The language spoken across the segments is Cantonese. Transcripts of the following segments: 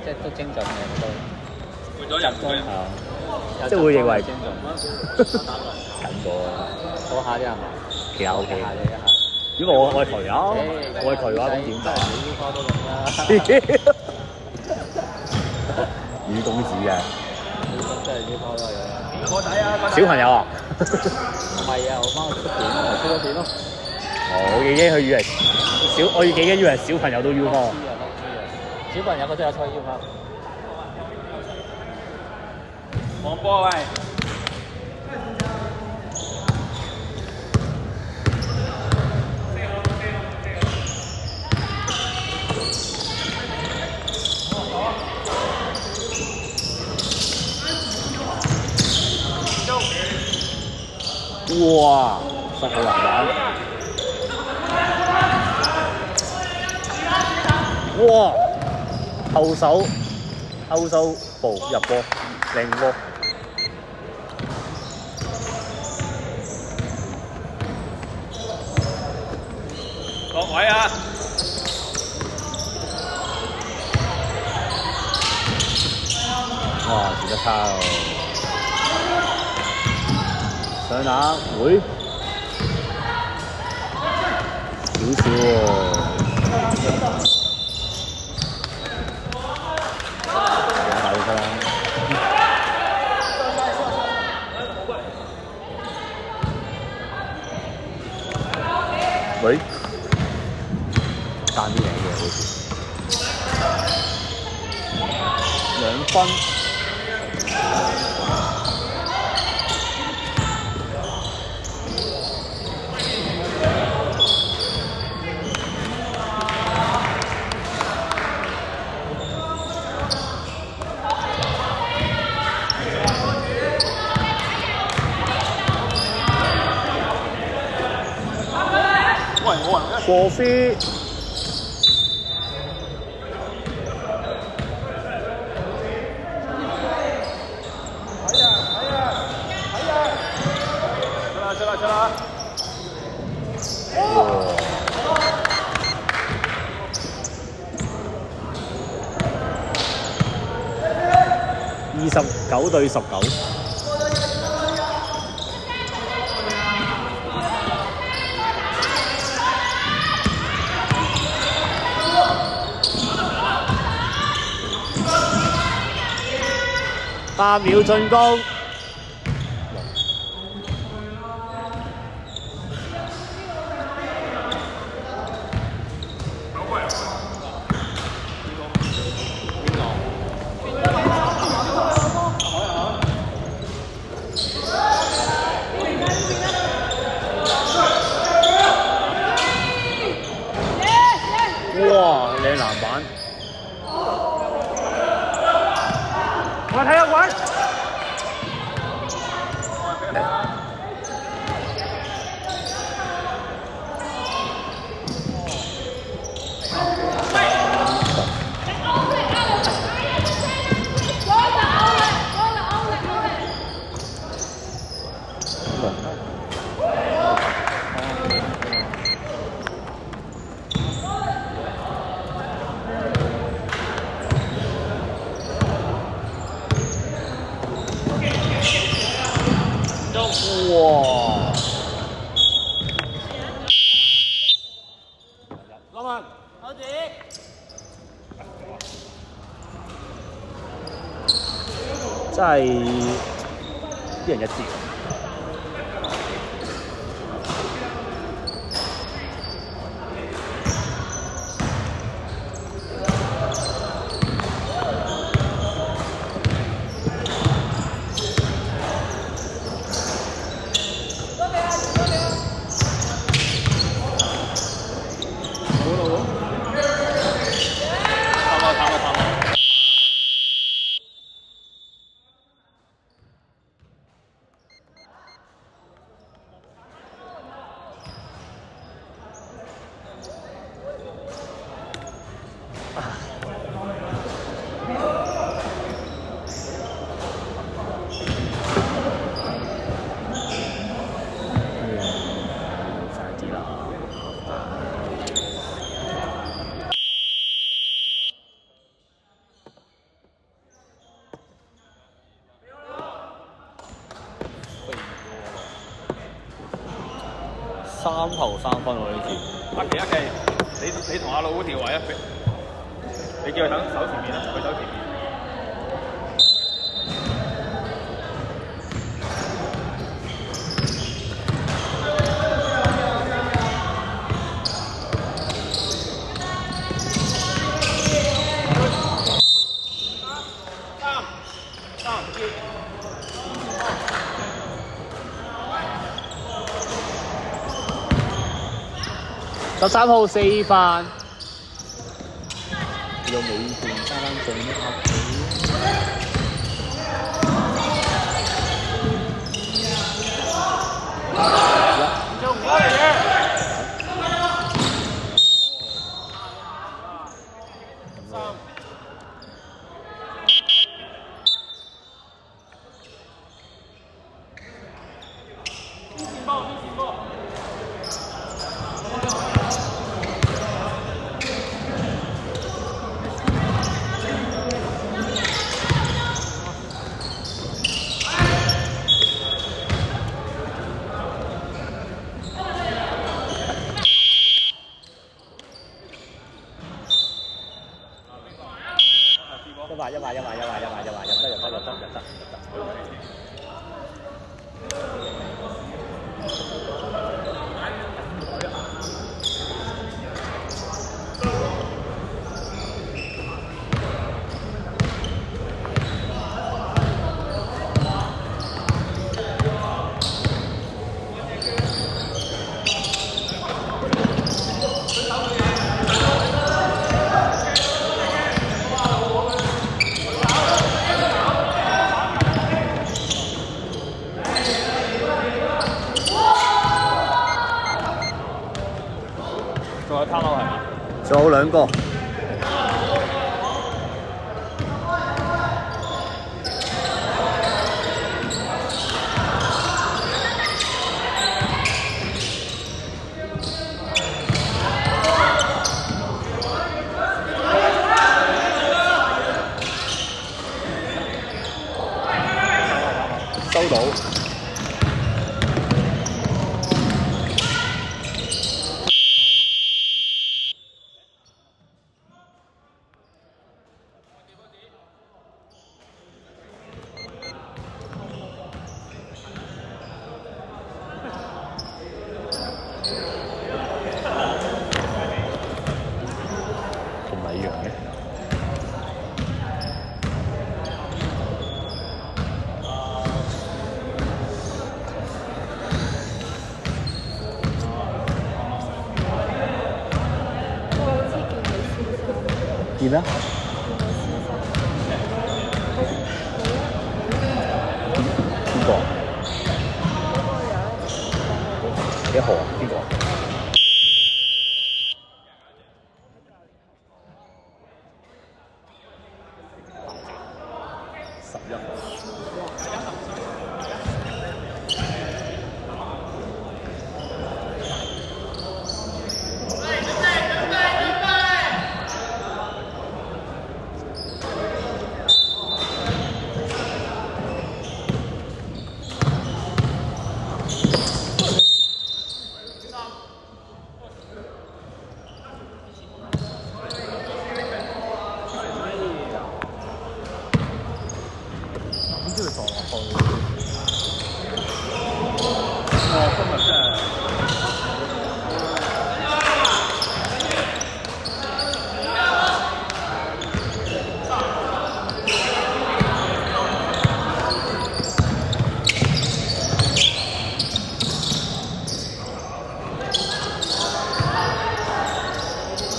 即係都精準嘅都。換咗人嘅。係啊，即係會認為精準。緊咗啊，嗰下啫係嘛？其實 OK 下啫一下。如果我係佢啊，我係佢嘅話，咁點辦？你科都咁啦。雨公子嘅真係呢科都有。我睇啊！小朋友啊，唔係啊，我幫佢出片咯，出咗片咯。我已經去以為我已經以為小朋友都 U 科。小朋友嗰啲有初 U 科。黃波喂！哇！實好難玩。哇！後手步入波，靚波。落位啊！哇！接得差喎。上籃會少少喎。打到出啦！喂，爭啲嘢嘅好似2分。過飛，出啦29對19。8秒進攻。哇！靚籃板。我睇下玩。哇！攞問，好字。真係一人一支。3球3分喎呢次。一期，你同阿老調位啊！你叫佢等手前面啦，佢手前面。13號4犯，有美團3分鐘一盒就唔該你嘅。仲有攤樓係嘛？仲有2個。收到。見啦？邊個？幾號啊？邊個？11號。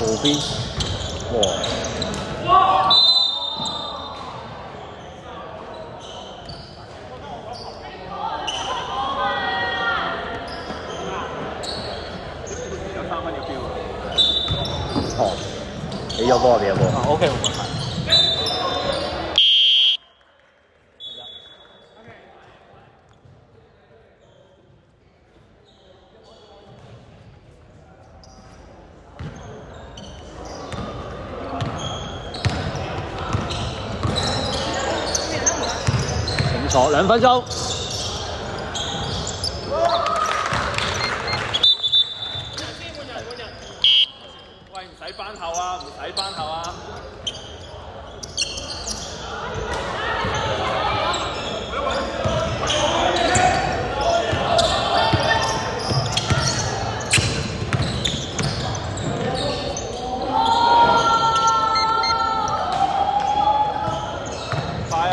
後邊，哇！有3分要標。哦，你有波，你有波。啊 ，OK， 冇問題。2分鐘。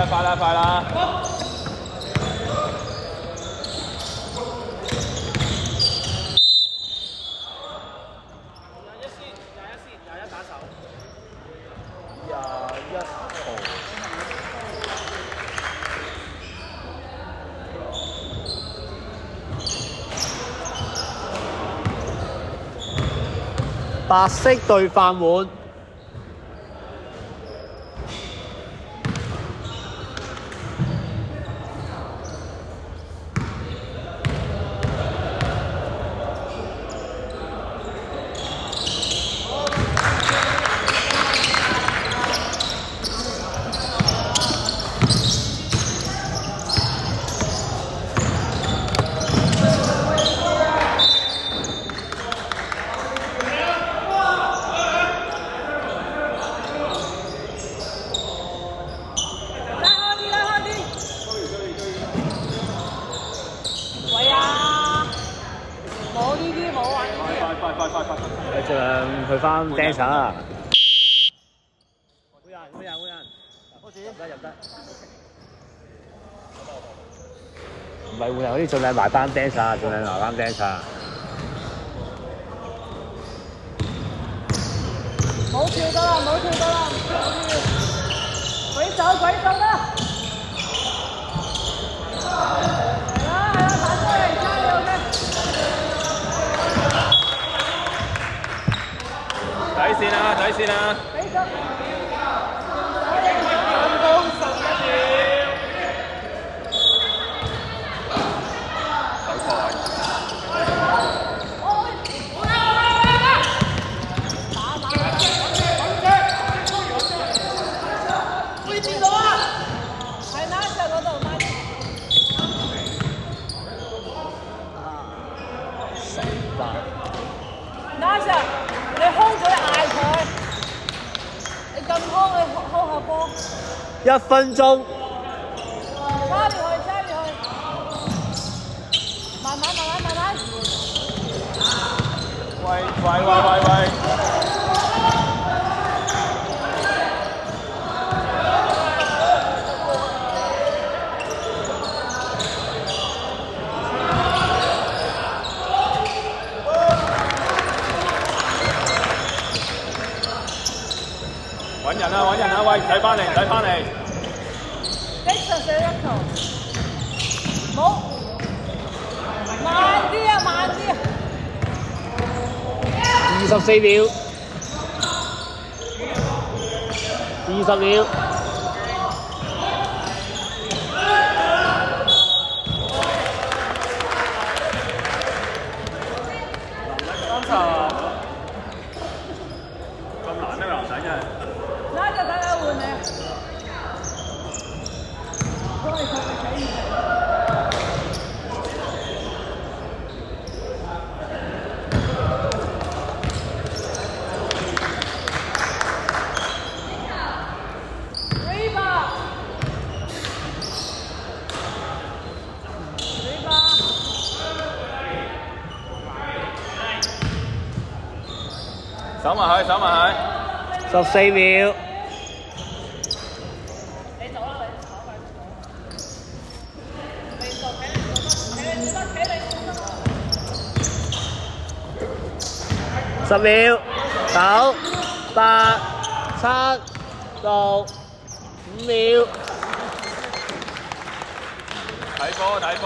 快啦，快啦！白色對飯碗。你盡量去翻 dancer 啊！會人，開始入得。唔係會人嗰啲，盡量埋翻 dancer，盡量埋翻 dancer。冇跳得啦，鬼走啦！係啦，彈出嚟，加油嘅！底線啊！俾咗。Nasha， 你 hold 咗你嗌佢，你咁 hold 你 hold 下波。1分鐘。揸住佢，慢慢。喂！揾人啊！喂，睇翻嚟。Dixon 射一球，冇，慢啲啊！24秒。20秒。剛才咁難呢個男仔真係。拉就睇下換你。守埋佢。14秒。你走啦，你跑快啲。未到，企你10秒。9、8、7、6、5秒。睇波。